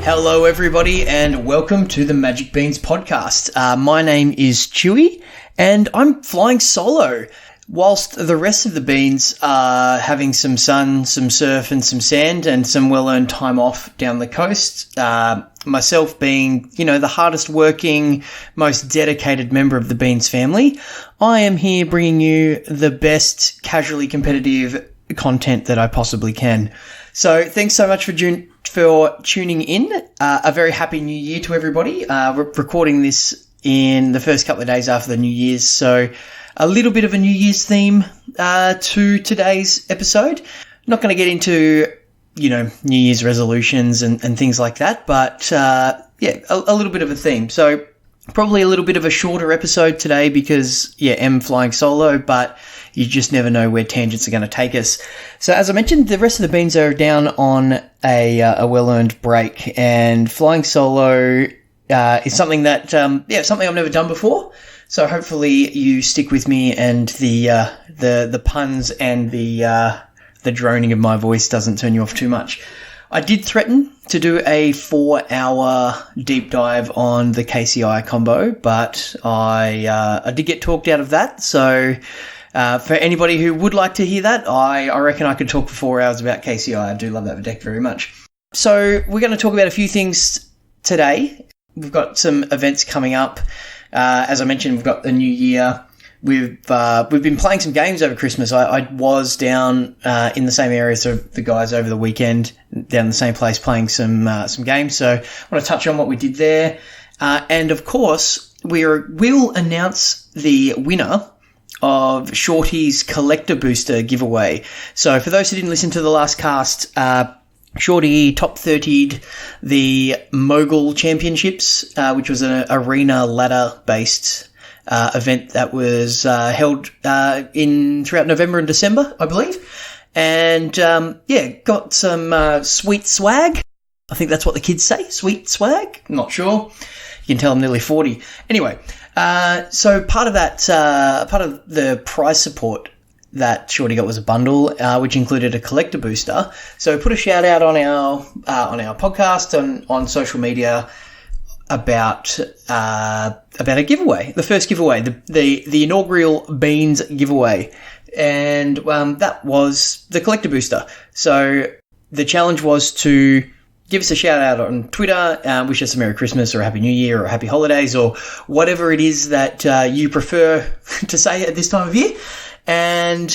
Hello everybody and welcome to the Magic Beans podcast. My name is Chewy and I'm flying solo. Whilst the rest of the beans are having some sun, some surf and some sand and some well-earned time off down the coast, myself being, the hardest working, most dedicated member of the Beans family, I am here bringing you the best casually competitive content that I possibly can. So thanks so much for tuning in. A very happy new year to everybody. We're recording this in the first couple of days after the New Year's, so a little bit of a New Year's theme to today's episode. Not going to get into, New Year's resolutions and things like that, but a little bit of a theme. So probably a little bit of a shorter episode today because, I'm flying solo, but you just never know where tangents are going to take us. So as I mentioned, the rest of the beans are down on a well-earned break, and flying solo is something that, something I've never done before. So hopefully you stick with me and the puns and the droning of my voice doesn't turn you off too much. I did threaten to do a 4-hour deep dive on the KCI combo, but I did get talked out of that. So for anybody who would like to hear that, I reckon I could talk for 4 hours about KCI. I do love that deck very much. So we're going to talk about a few things today. We've got some events coming up. As I mentioned, we've got the new year. We've been playing some games over Christmas. I was down in the same area as the guys over the weekend, down in the same place playing some games. So I want to touch on what we did there. And of course, we'll announce the winner of Shorty's Collector Booster giveaway. So for those who didn't listen to the last cast, Shorty top 30'd the Mogul Championships, which was an arena ladder-based event that was held throughout November and December, I believe. And, got some sweet swag. I think that's what the kids say, sweet swag. Not sure. You can tell I'm nearly 40. Anyway, so part of the prize support that Shorty got was a bundle, which included a collector booster. So put a shout out on our podcast, on social media about a giveaway, the first giveaway, the inaugural Beans giveaway. And, that was the collector booster. So the challenge was to give us a shout out on Twitter, wish us a Merry Christmas or a Happy New Year or Happy Holidays or whatever it is that you prefer to say at this time of year. And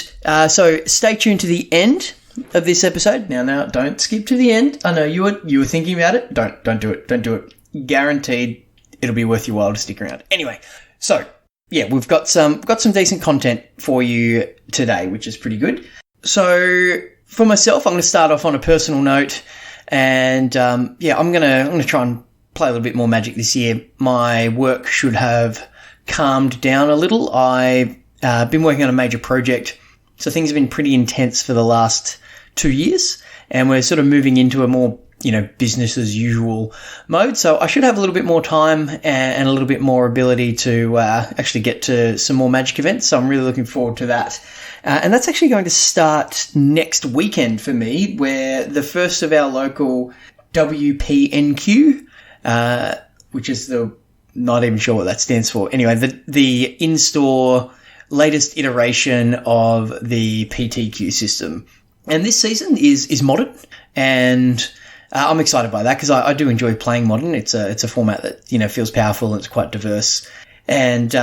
so stay tuned to the end of this episode. Now, don't skip to the end. I know you were thinking about it. Don't do it. Don't do it. Guaranteed, it'll be worth your while to stick around. Anyway, so we've got some decent content for you today, which is pretty good. So for myself, I'm going to start off on a personal note, and I'm gonna try and play a little bit more Magic this year. My work should have calmed down a little. I've been working on a major project, so things have been pretty intense for the last 2 years, and we're sort of moving into a more, business as usual mode. So I should have a little bit more time and a little bit more ability to actually get to some more Magic events. So I'm really looking forward to that. And that's actually going to start next weekend for me, where the first of our local WPNQ, which is not even sure what that stands for. Anyway, the in-store latest iteration of the PTQ system. And this season is modern, and I'm excited by that because I do enjoy playing modern. It's a format that, feels powerful and it's quite diverse. And,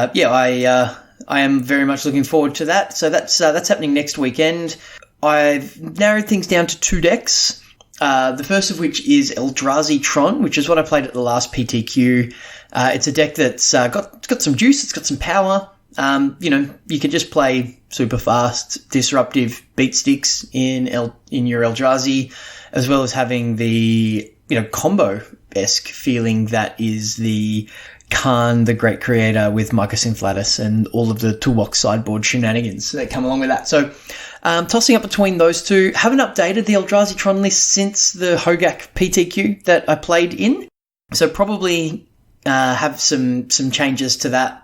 I am very much looking forward to that. So that's happening next weekend. I've narrowed things down to 2 decks. The first of which is Drazi Trolley, which is what I played at the last PTQ. It's a deck that's got some juice. It's got some power. You can just play super fast, disruptive beat sticks in your Eldrazi, as well as having the, combo-esque feeling that is the Khan, the Great Creator, with Mycos Inflatus and all of the toolbox sideboard shenanigans that come along with that. So, tossing up between those two. Haven't updated the Eldrazi Tron list since the Hogak PTQ that I played in. So probably have some changes to that.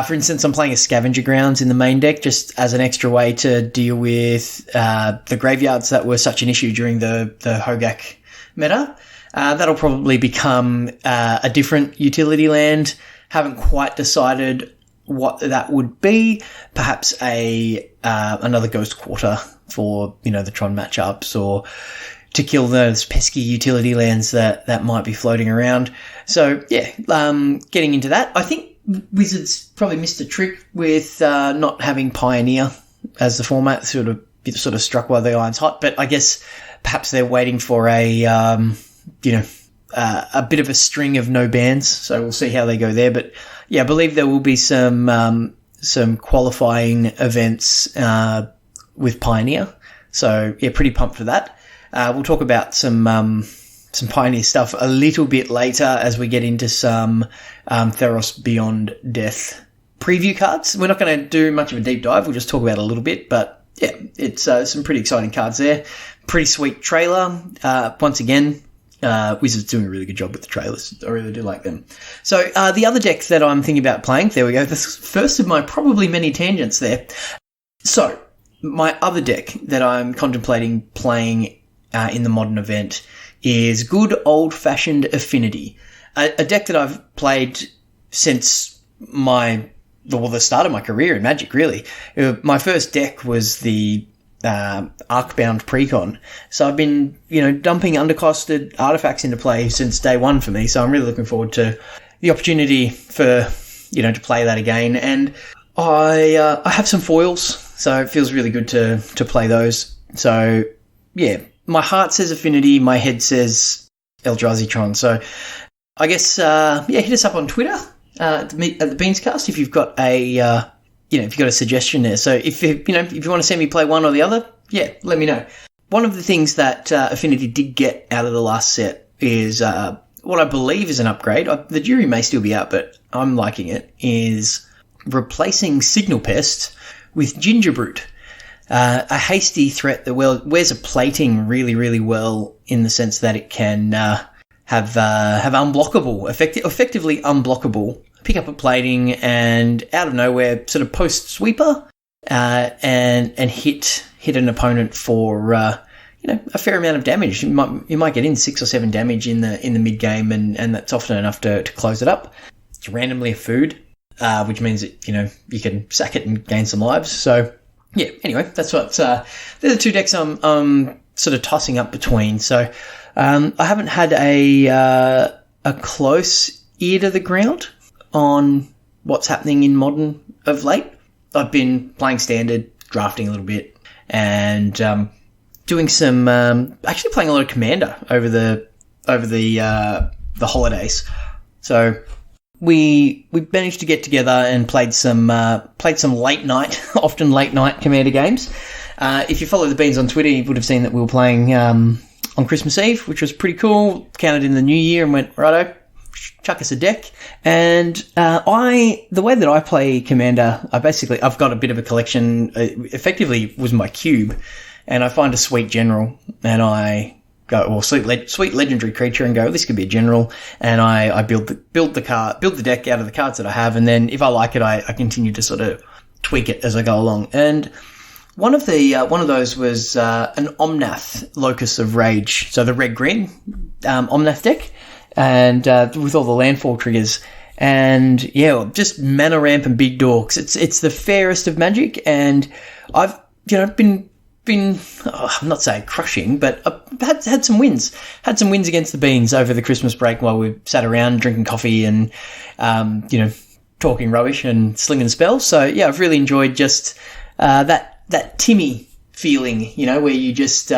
For instance, I'm playing a Scavenger Grounds in the main deck just as an extra way to deal with the graveyards that were such an issue during the Hogak meta. That'll probably become a different utility land. Haven't quite decided what that would be. Perhaps another Ghost Quarter for, the Tron matchups, or to kill those pesky utility lands that might be floating around. So, yeah, getting into that. I think Wizards probably missed a trick with not having Pioneer as the format, sort of struck while the iron's hot. But I guess perhaps they're waiting for a bit of a string of no bans. So we'll see how they go there. But yeah, I believe there will be some qualifying events with Pioneer. So yeah, pretty pumped for that. We'll talk about some Pioneer stuff a little bit later as we get into some Theros Beyond Death preview cards. We're not going to do much of a deep dive. We'll just talk about it a little bit. But yeah, it's some pretty exciting cards there. Pretty sweet trailer. Once again, Wizards doing a really good job with the trailers. I really do like them. So the other deck that I'm thinking about playing, there we go. The first of my probably many tangents there. So my other deck that I'm contemplating playing in the modern event is good old-fashioned Affinity, a deck that I've played since the start of my career in Magic, really. My first deck was the Arcbound Precon. So I've been, dumping undercosted artifacts into play since day one for me. So I'm really looking forward to the opportunity for, to play that again. And I have some foils, so it feels really good to play those. So yeah, my heart says Affinity, my head says Eldrazi Tron. So I guess, hit us up on Twitter at the Beanscast if you've got if you've got a suggestion there. So if you want to see me play one or the other, yeah, let me know. One of the things that Affinity did get out of the last set is what I believe is an upgrade. The jury may still be out, but I'm liking it, is replacing Signal Pest with Gingerbrute. A hasty threat that wears a plating really, really well, in the sense that it can have unblockable, effectively unblockable. Pick up a plating and out of nowhere, sort of post sweeper, and hit an opponent for a fair amount of damage. You might get in 6 or 7 damage in the mid game, and that's often enough to close it up. It's randomly a food, which means that you can sack it and gain some lives. So yeah, anyway, that's what they're the two decks I'm sort of tossing up between. So I haven't had a close ear to the ground on what's happening in Modern of late. I've been playing Standard, drafting a little bit, and doing some actually playing a lot of Commander over the holidays. So we managed to get together and played some late night, often late night Commander games. If you follow the Beans on Twitter, you would have seen that we were playing on Christmas Eve, which was pretty cool. Counted in the new year and went, righto, chuck us a deck. And the way that I play Commander, I've got a bit of a collection. Effectively was my cube, and I find a sweet general, and I go, well, sweet legendary creature, and go, this could be a general, and I build the deck out of the cards that I have, and then if I like it, I continue to sort of tweak it as I go along. And one of those was an Omnath Locus of Rage, so the red-green Omnath deck, and with all the landfall triggers, and yeah, just mana ramp and big dorks. It's the fairest of Magic, and I've been I'm not saying crushing, but I've had some wins. Had some wins against the Beans over the Christmas break while we sat around drinking coffee and talking rubbish and slinging spells. So yeah, I've really enjoyed just that Timmy feeling, where you just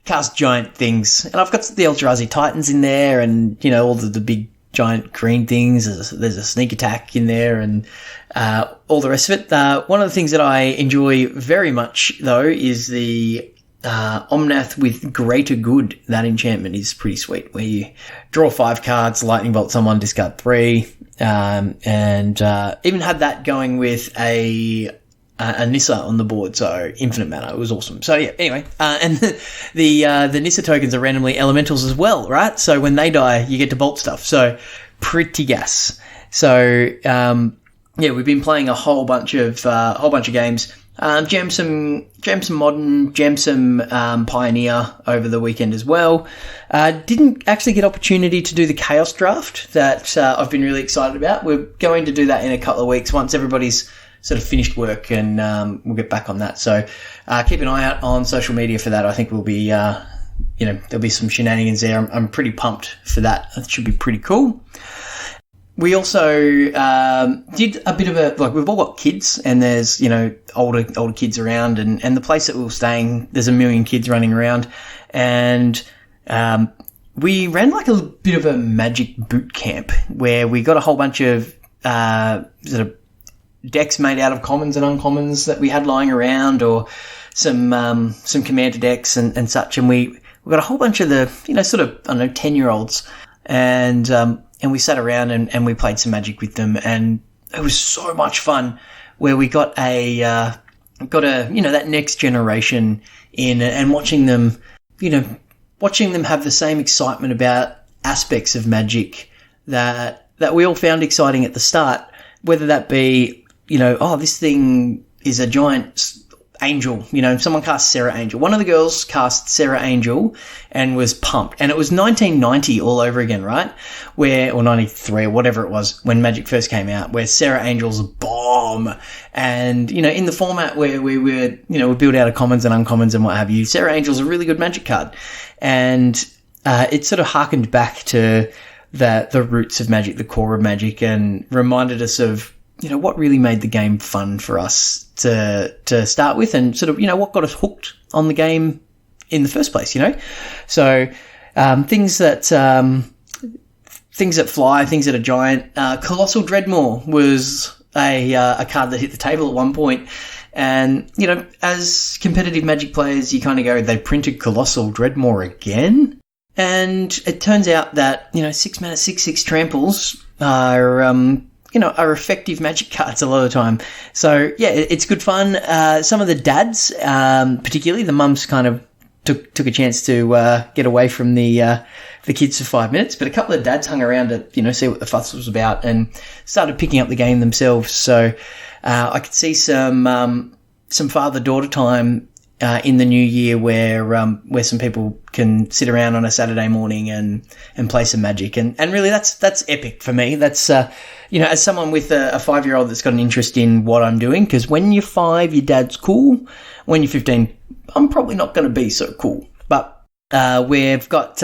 cast giant things. And I've got the Eldrazi Titans in there, and all the big giant green things. There's a sneak attack in there, and all the rest of it. One of the things that I enjoy very much, though, is the Omnath with Greater Good. That enchantment is pretty sweet, where you draw 5 cards, lightning bolt someone, discard 3, and even had that going with a Nissa on the board, so infinite mana. It was awesome. So yeah, anyway, and the Nissa tokens are randomly elementals as well, right? So when they die, you get to bolt stuff. So pretty gas. So yeah, we've been playing a whole bunch of games. Jammed some Modern, jammed some Pioneer over the weekend as well. Didn't actually get opportunity to do the Chaos Draft that I've been really excited about. We're going to do that in a couple of weeks once everybody's sort of finished work, and we'll get back on that. So keep an eye out on social media for that. I think we'll be, there'll be some shenanigans there. I'm pretty pumped for that. It should be pretty cool. We also did a bit of we've all got kids, and there's, older kids around, and the place that we were staying, there's a million kids running around, and we ran like a bit of a magic boot camp where we got a whole bunch of sort of decks made out of commons and uncommons that we had lying around, or some commander decks and such, and we got a whole bunch of the, sort of, 10-year-olds, and we sat around and we played some Magic with them, and it was so much fun where we got that next generation in, and watching them have the same excitement about aspects of Magic that we all found exciting at the start, whether that be, this thing is a giant angel, someone cast Serra Angel. One of the girls cast Serra Angel and was pumped. And it was 1990 all over again, right? Or 93 or whatever it was when Magic first came out, where Serra Angel's a bomb. And, in the format where we build out of commons and uncommons and what have you, Serra Angel's a really good Magic card. And it sort of harkened back to the roots of Magic, the core of Magic, and reminded us of, what really made the game fun for us to start with, and sort of, what got us hooked on the game in the first place, So, things that fly, things that are giant. Colossal Dreadmaw was a card that hit the table at one point. And, as competitive Magic players, you kind of go, they printed Colossal Dreadmaw again? And it turns out that, 6 mana, 6/6 tramples are effective Magic cards a lot of the time. So, yeah, it's good fun. Some of the dads, particularly the mums, kind of took a chance to get away from the kids for 5 minutes, but a couple of dads hung around to, see what the fuss was about and started picking up the game themselves. So I could see some father-daughter time in the new year where some people can sit around on a Saturday morning and play some Magic. And really that's epic for me. That's, as someone with a 5-year-old that's got an interest in what I'm doing, because when you're 5, your dad's cool. When you're 15, I'm probably not going to be so cool. But, we've got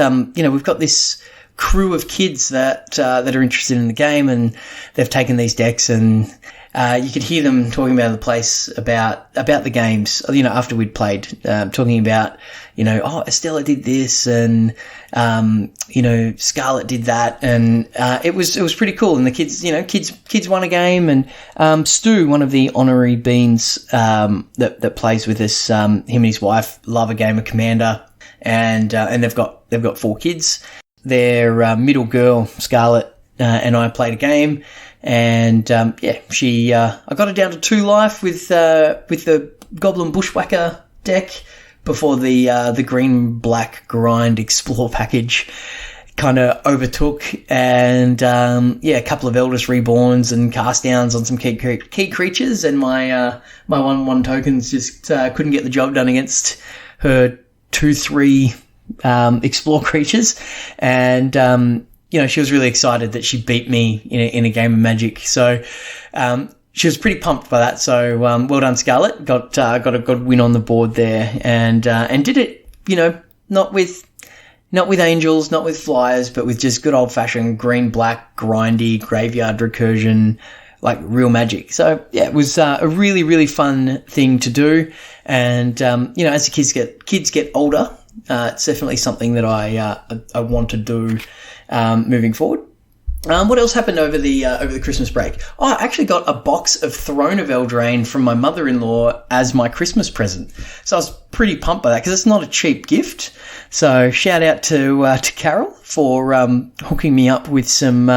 this crew of kids that are interested in the game, and they've taken these decks, and you could hear them talking about the place, about the games, after we'd played, talking about, Estella did this, and, Scarlet did that, and, it was pretty cool. And the kids won a game, and, Stu, one of the honorary beans, that plays with us, him and his wife love a game of Commander, and they've got 4 kids. Their, middle girl, Scarlet, and I played a game. And, I got it down to 2 life with the Goblin Bushwhacker deck before the green-black grind explore package kind of overtook, and, a couple of Eldritch Reborns and cast downs on some key creatures, and my 1/1 tokens just, couldn't get the job done against her 2/3, explore creatures, and, she was really excited that she beat me in a game of Magic. So, she was pretty pumped by that. So, well done, Scarlet. Got a good win on the board there, and did it, not with angels, not with flyers, but with just good old fashioned green, black, grindy, graveyard recursion, like real Magic. So, yeah, it was a really, really fun thing to do. And, as the kids get older, it's definitely something that I want to do moving forward. What else happened over the Christmas break? Oh, I actually got a box of Throne of Eldraine from my mother-in-law as my Christmas present. So I was pretty pumped by that because it's not a cheap gift. So shout out to Carol for hooking me up with some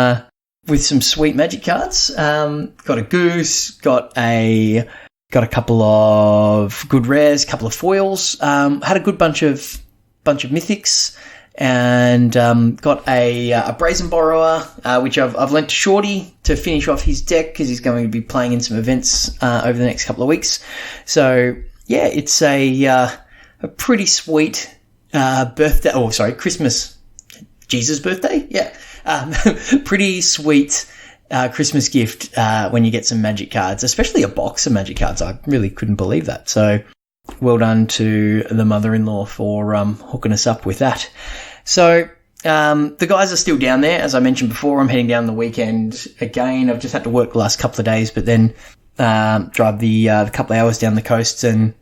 sweet Magic cards. Got a Goose, got a couple of good rares, couple of foils. Had a good bunch of mythics. and got a Brazen Borrower, which I've lent to Shorty to finish off his deck because he's going to be playing in some events over the next couple of weeks. So yeah, it's a pretty sweet Christmas, Jesus' birthday, pretty sweet Christmas gift when you get some Magic cards, especially a box of Magic cards. I really couldn't believe that. So well done to the mother-in-law for hooking us up with that. So the guys are still down there. As I mentioned before, I'm heading down the weekend again. I've just had to work the last couple of days, but then drive the couple of hours down the coast and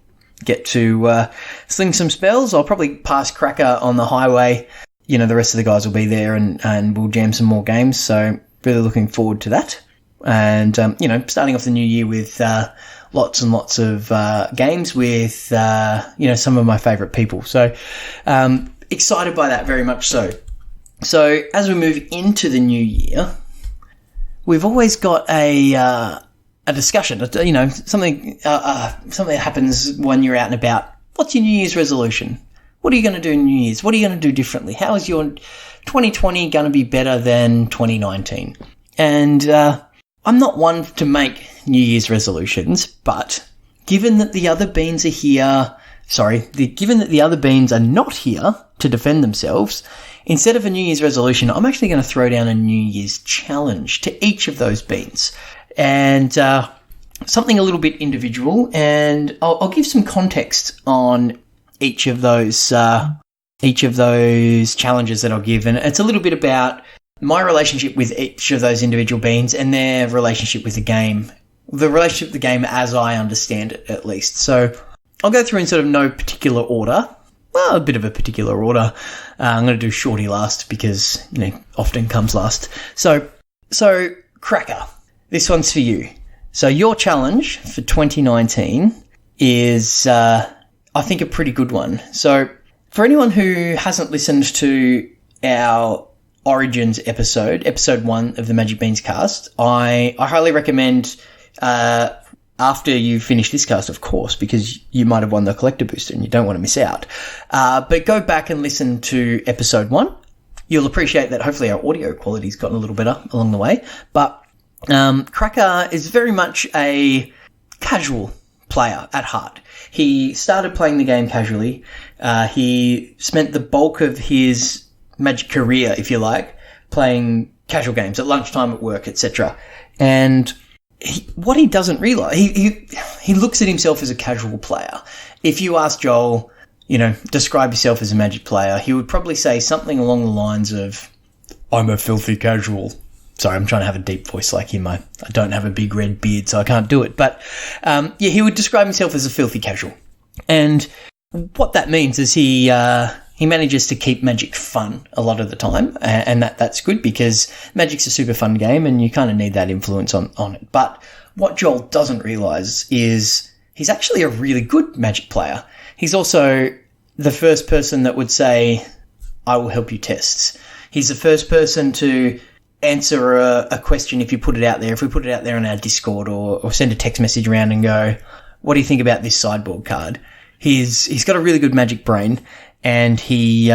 get to sling some spells. I'll probably pass Cracker on the highway. You know, the rest of the guys will be there and we'll jam some more games. So really looking forward to that. And, starting off the new year with lots and lots of games with, some of my favourite people. So excited by that, very much so. So as we move into the new year, we've always got a discussion, something that happens when you're out and about. What's your New Year's resolution? What are you going to do in New Year's? What are you going to do differently? How is your 2020 going to be better than 2019? And I'm not one to make New Year's resolutions, but given that the other beans are not here to defend themselves, instead of a New Year's resolution, I'm actually going to throw down a New Year's challenge to each of those beans. And something a little bit individual, and I'll give some context on each of those challenges that I'll give, and it's a little bit about my relationship with each of those individual beans and their relationship with the game as I understand it, at least. So I'll go through in sort of no particular order. Well, a bit of a particular order. I'm going to do Shorty last because, often comes last. So Cracker, this one's for you. So your challenge for 2019 is, I think, a pretty good one. So for anyone who hasn't listened to our Origins episode 1 of the Magic Beans cast, I highly recommend, after you finish this cast, of course, because you might have won the collector booster and you don't want to miss out. But go back and listen to episode 1. You'll appreciate that hopefully our audio quality's gotten a little better along the way. But Cracker is very much a casual player at heart. He started playing the game casually. He spent the bulk of his Magic career, if you like, playing casual games at lunchtime, at work, etc. And what he doesn't realise, he looks at himself as a casual player. If you ask Joel, describe yourself as a Magic player, he would probably say something along the lines of, I'm a filthy casual. Sorry, I'm trying to have a deep voice like him. I don't have a big red beard, so I can't do it. But, he would describe himself as a filthy casual. And what that means is he manages to keep Magic fun a lot of the time, and that's good because Magic's a super fun game and you kind of need that influence on it. But what Joel doesn't realise is he's actually a really good Magic player. He's also the first person that would say, I will help you tests. He's the first person to answer a question if you put it out there. If we put it out there on our Discord or send a text message around and go, what do you think about this sideboard card? He's got a really good Magic brain, and he,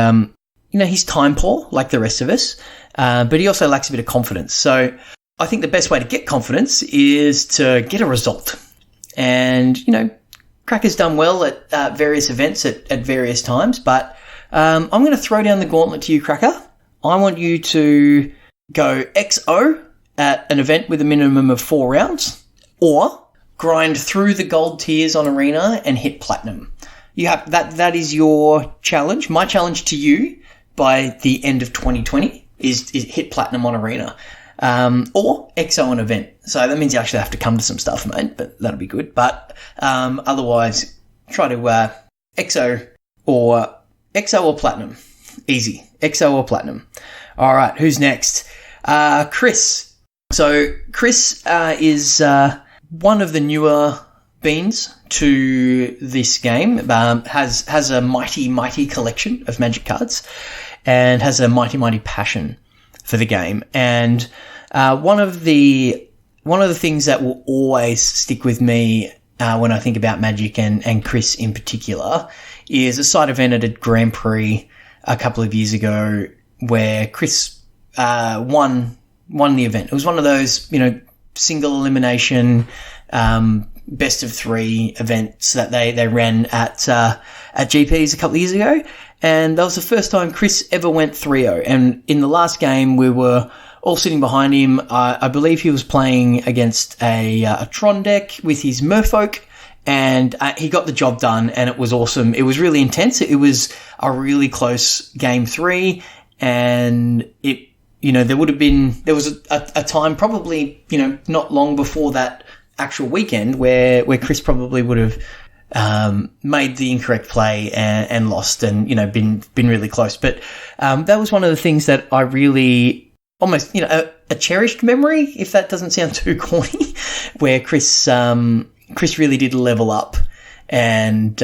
he's time poor like the rest of us, but he also lacks a bit of confidence. So I think the best way to get confidence is to get a result. And, Cracker's done well at various events at various times, but I'm going to throw down the gauntlet to you, Cracker. I want you to go XO at an event with a minimum of 4 rounds, or grind through the gold tiers on Arena and hit platinum. You have that is your challenge. My challenge to you by the end of 2020 is hit platinum on Arena, or XO an event. So that means you actually have to come to some stuff, mate, but that'll be good. But otherwise, try to XO or platinum. Easy. XO or platinum. All right, who's next? Chris. So Chris is one of the newer beans to this game, has a mighty collection of Magic cards and has a mighty passion for the game. And one of the things that will always stick with me when I think about Magic and Chris in particular is a side event at a Grand Prix a couple of years ago where Chris won the event. It was one of those, single elimination best of 3 events that they ran at GPs a couple of years ago. And that was the first time Chris ever went 3-0. And in the last game, we were all sitting behind him. I believe he was playing against a Tron deck with his Merfolk, and he got the job done, and it was awesome. It was really intense. It was a really close game 3, and there was a time probably, not long before that actual weekend where Chris probably would have made the incorrect play and lost, and been really close. But that was one of the things that I really almost a cherished memory, if that doesn't sound too corny, where Chris really did level up and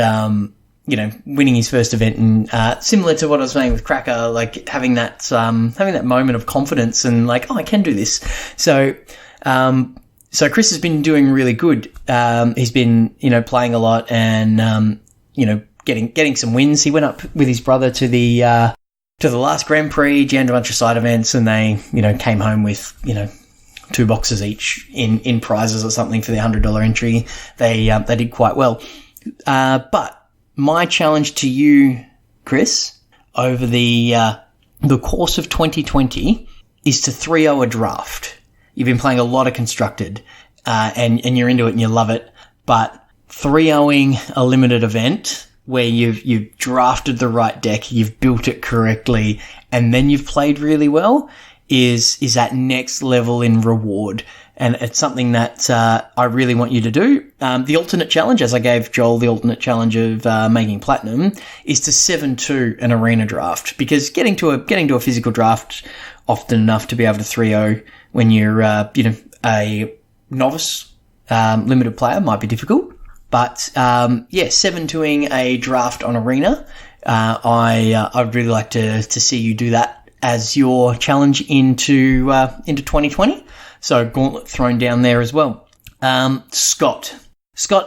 winning his first event, and similar to what I was saying with Cracker, like having that moment of confidence and like, oh, I can do this. So Chris has been doing really good. He's been, playing a lot and, getting some wins. He went up with his brother to the last Grand Prix, jammed a bunch of side events, and they, came home with, 2 boxes each in prizes or something for the $100 entry. They did quite well. But my challenge to you, Chris, over the course of 2020 is to 3-0 a draft. You've been playing a lot of Constructed, and you're into it and you love it, but 3-0ing a limited event where you've drafted the right deck, you've built it correctly, and then you've played really well is that next level in reward. And it's something that I really want you to do. The alternate challenge, as I gave Joel the alternate challenge of making platinum, is to 7-2 an arena draft, because getting to a physical draft often enough to be able to 3-0 when you're a novice limited player might be difficult. But 7-2ing a draft on arena, I'd really like to see you do that as your challenge into 2020. So Gauntlet thrown down there as well. Scott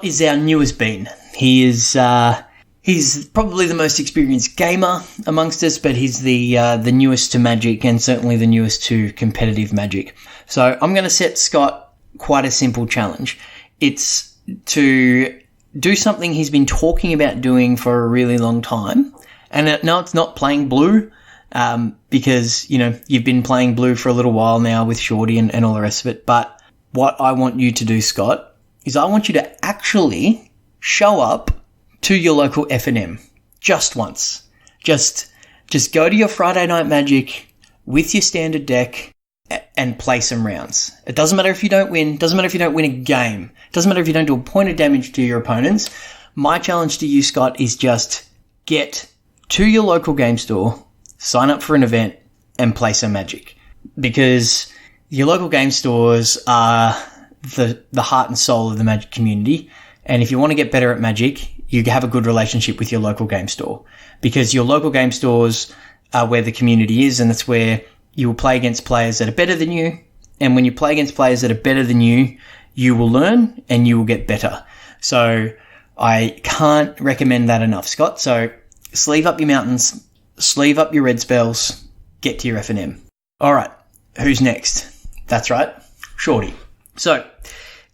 is our newest bean. He's probably the most experienced gamer amongst us, but he's the newest to Magic, and certainly the newest to competitive Magic. So I'm going to set Scott quite a simple challenge. It's to do something he's been talking about doing for a really long time. And no, it's not playing blue, because, you've been playing blue for a little while now with Shorty and all the rest of it. But what I want you to do, Scott, is I want you to actually show up to your local F&M just once. Just go to your Friday Night Magic with your standard deck and play some rounds. It doesn't matter if you don't win. Doesn't matter if you don't win a game. Doesn't matter if you don't do a point of damage to your opponents. My challenge to you, Scott, is just get to your local game store, sign up for an event, and play some Magic. Because your local game stores are the heart and soul of the Magic community. And if you want to get better at Magic, you have a good relationship with your local game store. Because your local game stores are where the community is, and that's where you will play against players that are better than you. And when you play against players that are better than you, you will learn and you will get better. So I can't recommend that enough, Scott. So sleeve up your mountains, sleeve up your red spells, get to your F&M. All right, who's next? That's right, Shorty. So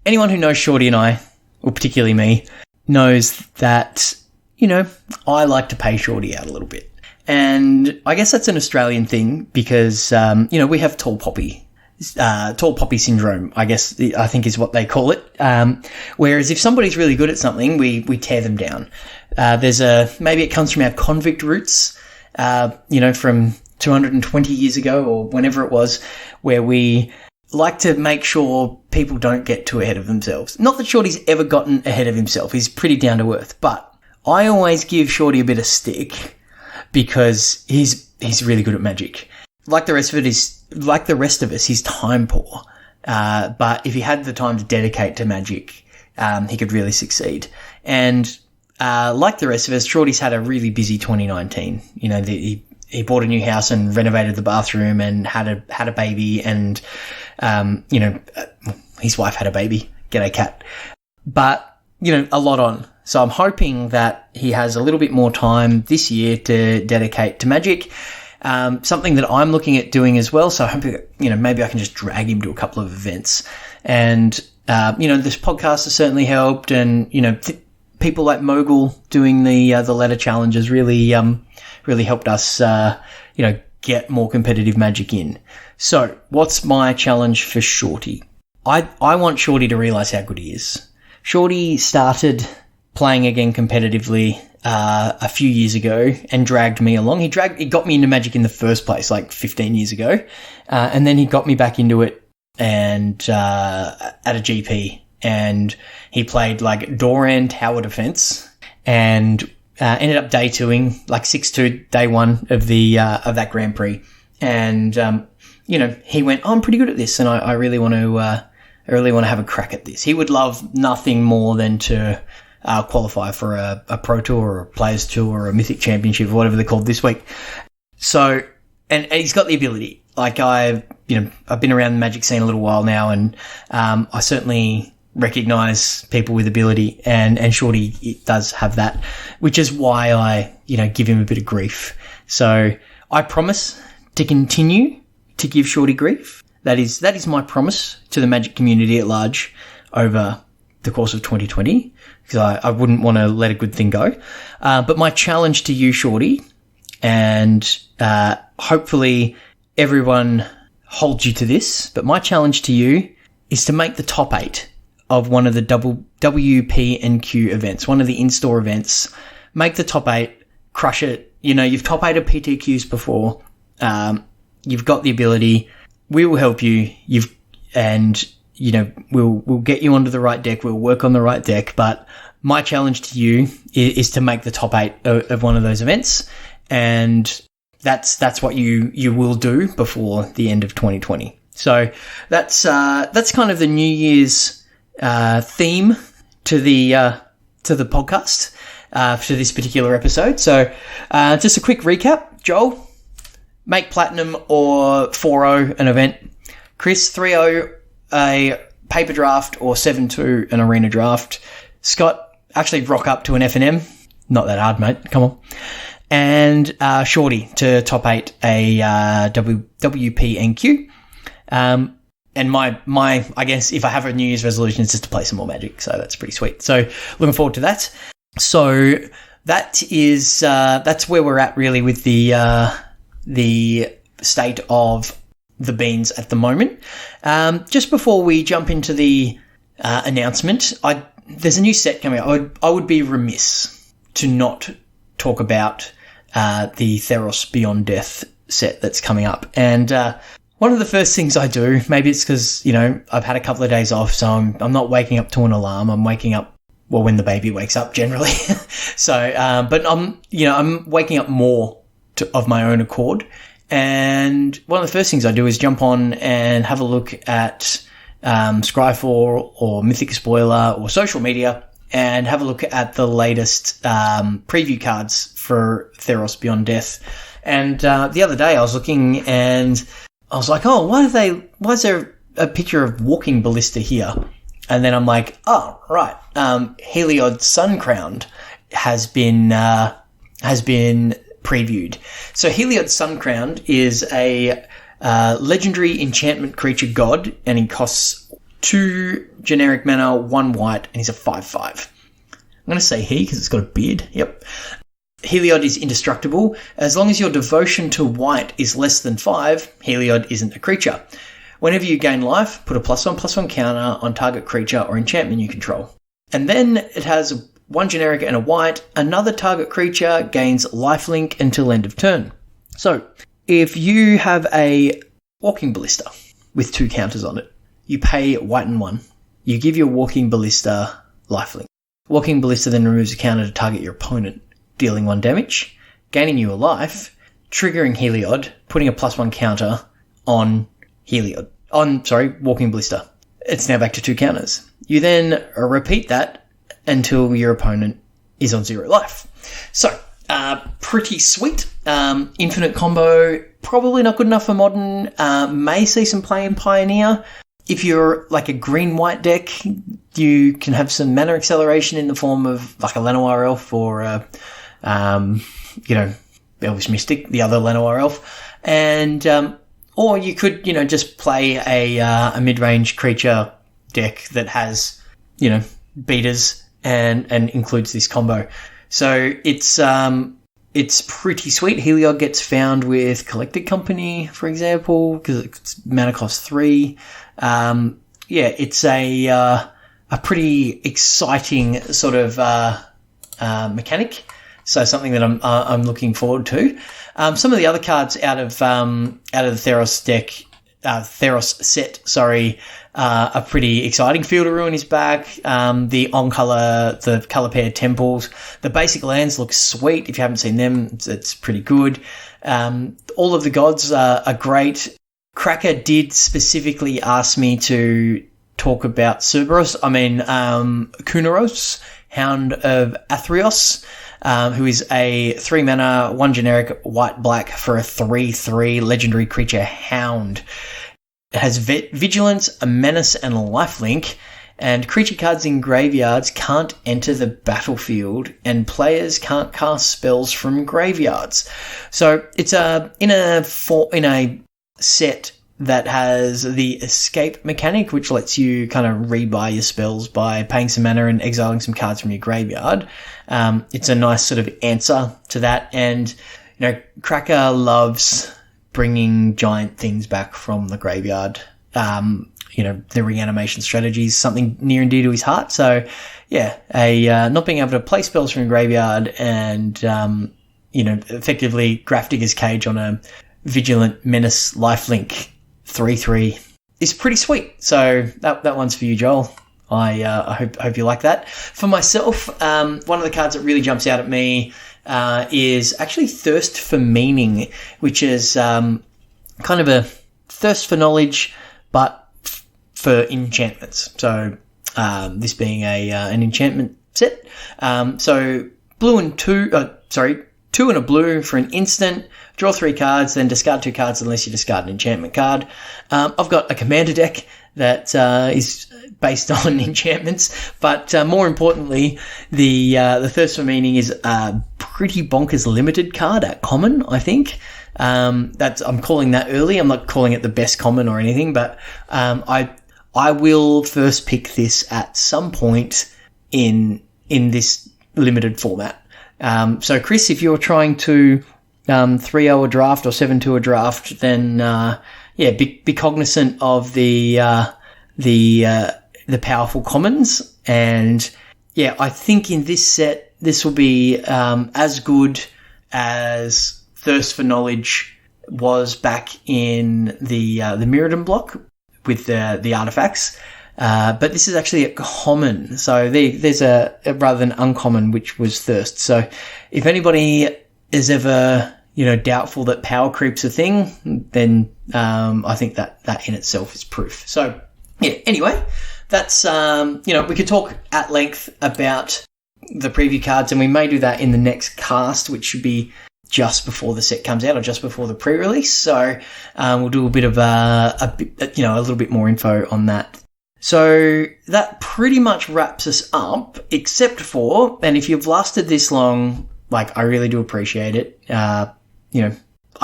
anyone who knows Shorty and I, or particularly me, knows that, I like to pay Shorty out a little bit. And I guess that's an Australian thing because, we have tall poppy syndrome, I think is what they call it. Whereas if somebody's really good at something, we tear them down. Maybe it comes from our convict roots, from 220 years ago or whenever it was, where we like to make sure people don't get too ahead of themselves. Not that Shorty's ever gotten ahead of himself. He's pretty down to earth, but I always give Shorty a bit of stick because he's really good at Magic. Like the rest of us, he's time poor. But if he had the time to dedicate to Magic, he could really succeed. And like the rest of us, Shorty's had a really busy 2019. He bought a new house and renovated the bathroom and had a baby, and his wife had a baby. G'day, cat. But a lot on. So I'm hoping that he has a little bit more time this year to dedicate to Magic. Something that I'm looking at doing as well. So I hope, maybe I can just drag him to a couple of events. And, this podcast has certainly helped. And, people like Mogul doing the letter challenges really helped us, get more competitive Magic in. So what's my challenge for Shorty? I want Shorty to realise how good he is. Shorty started playing again competitively a few years ago and dragged me along. He got me into Magic in the first place like 15 years ago. And then he got me back into it and at a GP. And he played like Doran Tower Defense and ended up day 2ing like 6-2 day 1 of that Grand Prix. And he went, I'm pretty good at this, and I really want to have a crack at this. He would love nothing more than to qualify for a Pro Tour or a Players Tour or a Mythic Championship or whatever they're called this week. So, and he's got the ability. Like I've been around the Magic scene a little while now, and I certainly recognize people with ability, and Shorty does have that, which is why I, give him a bit of grief. So I promise to continue to give Shorty grief. That is my promise to the Magic community at large over the course of 2020, because I wouldn't want to let a good thing go. But my challenge to you, Shorty, and hopefully everyone holds you to this, but my challenge to you is to make the top 8 of one of the WPNQ events, one of the in-store events. Make the top 8, crush it. You've top 8'd PTQs before. You've got the ability. We will help you. We'll get you onto the right deck. We'll work on the right deck. But my challenge to you is to make the top 8 of one of those events. And that's what you will do before the end of 2020. So that's kind of the New Year's theme to the podcast for this particular episode. So just a quick recap. Joel, make Platinum or 4-0 an event. Chris, 3-0 a paper draft or 7-2 an arena draft. Scott, actually rock up to an F&M. Not that hard, mate. Come on. And Shorty to top 8 a WPNQ. And my, I guess if I have a New Year's resolution, it's just to play some more Magic. So that's pretty sweet. So looking forward to that. So that is, that's where we're at really with the state of the beans at the moment. Just before we jump into the announcement, there's a new set coming out. I would be remiss to not talk about the Theros Beyond Death set that's coming up. And one of the first things I do, maybe it's because, I've had a couple of days off, so I'm not waking up to an alarm. I'm waking up, when the baby wakes up generally. So, but I'm waking up more of my own accord. And one of the first things I do is jump on and have a look at Scryfall or Mythic Spoiler or social media and have a look at the latest preview cards for Theros Beyond Death. And the other day I was looking and I was like, oh, why is there a picture of Walking Ballista here? And then I'm like, oh, right. Heliod Suncrowned has been previewed. So Heliod Suncrowned is a legendary enchantment creature god, and he costs 2 generic mana, 1 white, and he's a 5/5. I'm going to say he because it's got a beard. Yep. Heliod is indestructible. As long as your devotion to white is less than 5, Heliod isn't a creature. Whenever you gain life, put a +1/+1 counter on target creature or enchantment you control. And then it has 1 generic and a white. Another target creature gains lifelink until end of turn. So, if you have a Walking Ballista with 2 counters on it, you pay white and 1. You give your Walking Ballista lifelink. Walking Ballista then removes a counter to target your opponent, dealing 1 damage, gaining you a life, triggering Heliod, putting a +1 counter on Heliod. Walking Ballista. It's now back to 2 counters. You then repeat that until your opponent is on 0 life. So, pretty sweet. Infinite combo, probably not good enough for Modern. May see some play in Pioneer. if you're like a green-white deck, you can have some mana acceleration in the form of like a Lenoir Elf or Elvish Mystic, the other Lenoir Elf. And, or you could, just play a mid-range creature deck that has, beaters and includes this combo. So it's pretty sweet. Heliod gets found with Collected Company, for example, because it's mana cost 3. It's a pretty exciting sort of mechanic. So something that I'm looking forward to. Some of the other cards out of the Theros deck, Theros set, are pretty exciting. Field of Ruin is back. The color paired temples. The basic lands look sweet. If you haven't seen them, it's pretty good. All of the gods are great. Cracker did specifically ask me to talk about Kunaros, Hound of Athreos, who is a 3 mana, 1 generic, white-black for a 3/3 legendary creature hound. It has vigilance, a menace, and a lifelink, and creature cards in graveyards can't enter the battlefield, and players can't cast spells from graveyards. So it's in a set that has the escape mechanic, which lets you kind of rebuy your spells by paying some mana and exiling some cards from your graveyard. It's a nice sort of answer to that. And, Cracker loves bringing giant things back from the graveyard. The reanimation strategy is something near and dear to his heart. So, not being able to play spells from your graveyard and, effectively Grafdigger's Cage on a Vigilant Menace lifelink 3/3 is pretty sweet. So that one's for you, Joel. I hope you like that. For myself, one of the cards that really jumps out at me is actually Thirst for Meaning, which is kind of a thirst for knowledge, but for enchantments. So this being an enchantment set. So 2 and a blue for an instant. Draw 3 cards, then discard 2 cards unless you discard an enchantment card. I've got a commander deck that is based on enchantments, but more importantly, the Thirst for Meaning is a pretty bonkers limited card at common, I think. I'm calling that early. I'm not calling it the best common or anything, but I will first pick this at some point in this limited format. So Chris, if you're trying to 3-0 a draft or 7-2 a draft, then be cognizant of the powerful commons. And I think in this set this will be as good as Thirst for Knowledge was back in the Mirrodin block with the artifacts. But this is actually a common, so there's a rather than uncommon, which was Thirst. So if anybody is ever doubtful that power creep's a thing, then I think that in itself is proof. So anyway, that's we could talk at length about the preview cards, and we may do that in the next cast, which should be just before the set comes out or just before the pre-release. So we'll do a bit of a little bit more info on that. So that pretty much wraps us up, except for, and if you've lasted this long, I really do appreciate it. I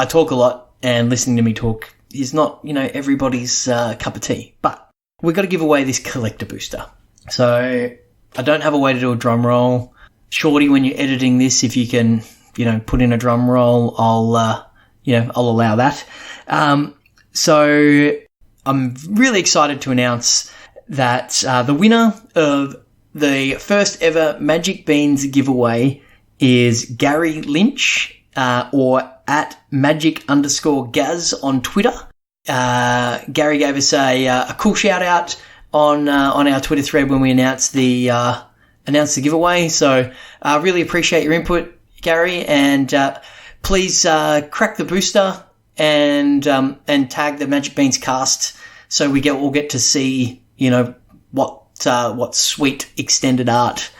talk a lot, and listening to me talk is not, everybody's cup of tea. But we've got to give away this collector booster. So I don't have a way to do a drum roll. Shorty, when you're editing this, if you can, put in a drum roll, I'll allow that. So I'm really excited to announce that the winner of the first ever Magic Beans giveaway is Gary Lynch, or at magic_Gaz on Twitter. Gary gave us a cool shout out on our Twitter thread when we announced the giveaway. So I really appreciate your input, Gary, and please crack the booster and tag the Magic Beans cast so we all get to see what sweet extended art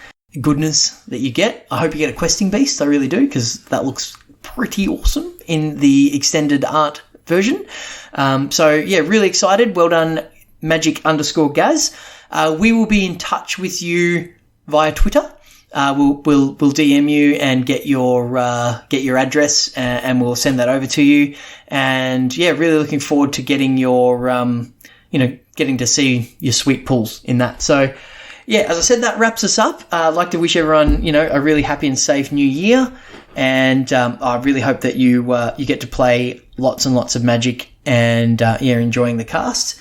goodness that you get. I hope you get a questing beast. I really do, because that looks pretty awesome in the extended art version. Really excited. Well done magic_Gaz. We will be in touch with you via Twitter. We'll DM you and get your address, and we'll send that over to you. And yeah, really looking forward to getting your getting to see your sweet pulls in that. So yeah, as I said, that wraps us up. I'd like to wish everyone a really happy and safe new year, and I really hope that you get to play lots and lots of Magic and enjoying the cast.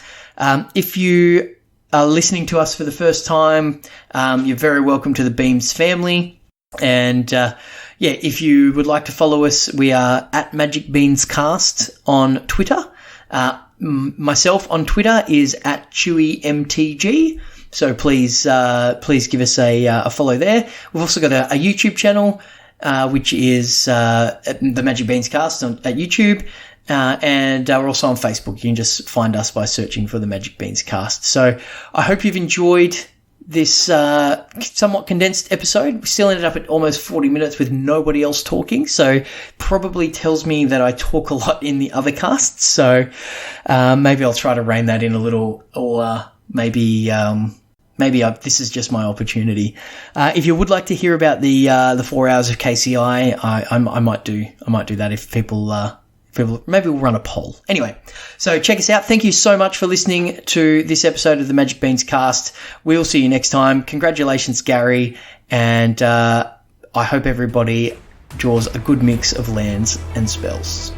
If you are listening to us for the first time, you're very welcome to the Beams family. And if you would like to follow us, we are at Magic Beans Cast on Twitter. Myself on Twitter is at ChewyMTG. So please give us a follow there. We've also got a YouTube channel, which is the Magic Beans Cast at YouTube. And we're also on Facebook. You can just find us by searching for the Magic Beans Cast. So I hope you've enjoyed this somewhat condensed episode. We still ended up at almost 40 minutes with nobody else talking. So probably tells me that I talk a lot in the other casts. So maybe I'll try to rein that in a little, or maybe this is just my opportunity. If you would like to hear about the 4 hours of KCI, I might do that if people maybe we'll run a poll. Anyway, so check us out. Thank you so much for listening to this episode of the Magic Beans Cast. We'll see you next time. Congratulations, Gary, and I hope everybody draws a good mix of lands and spells.